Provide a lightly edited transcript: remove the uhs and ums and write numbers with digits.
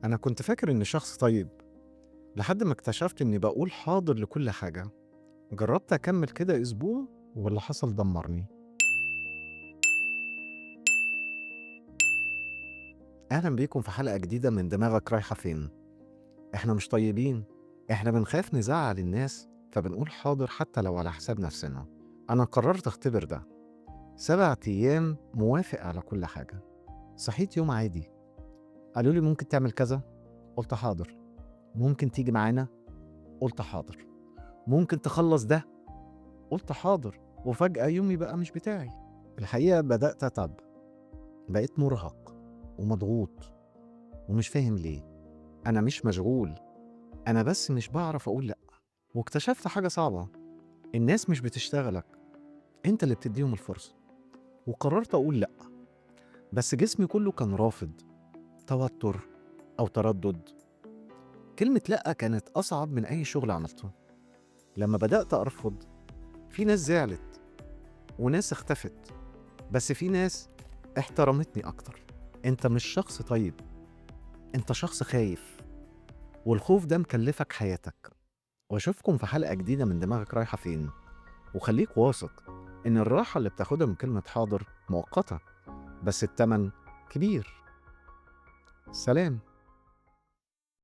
أنا كنت فاكر إني شخص طيب لحد ما اكتشفت إني بقول حاضر لكل حاجة. جربت أكمل كده أسبوع واللي حصل دمرني. أهلا بيكم في حلقة جديدة من دماغك رايحة فين. إحنا مش طيبين، إحنا بنخاف نزعل الناس فبنقول حاضر حتى لو على حساب نفسنا. أنا قررت أختبر ده. 7 أيام موافق على كل حاجة. صحيت يوم عادي، قالوا لي ممكن تعمل كذا، قلت حاضر. ممكن تيجي معانا، قلت حاضر. ممكن تخلص ده، قلت حاضر. وفجأة يومي بقى مش بتاعي. الحقيقة بدأت أتعب، بقيت مرهق ومضغوط ومش فاهم ليه. أنا مش مشغول، أنا بس مش بعرف أقول لأ. واكتشفت حاجة صعبة، الناس مش بتشتغلك، أنت اللي بتديهم الفرصة. وقررت أقول لأ، بس جسمي كله كان رافض، توتر أو تردد. كلمة لأ كانت أصعب من أي شغل عملته. لما بدأت أرفض، في ناس زعلت وناس اختفت، بس في ناس احترمتني أكتر. أنت مش شخص طيب، أنت شخص خايف، والخوف ده مكلفك حياتك. وأشوفكم في حلقة جديدة من دماغك رايحة فين. وخليك واثق إن الراحة اللي بتاخدها من كلمة حاضر مؤقتة، بس التمن كبير. سلام.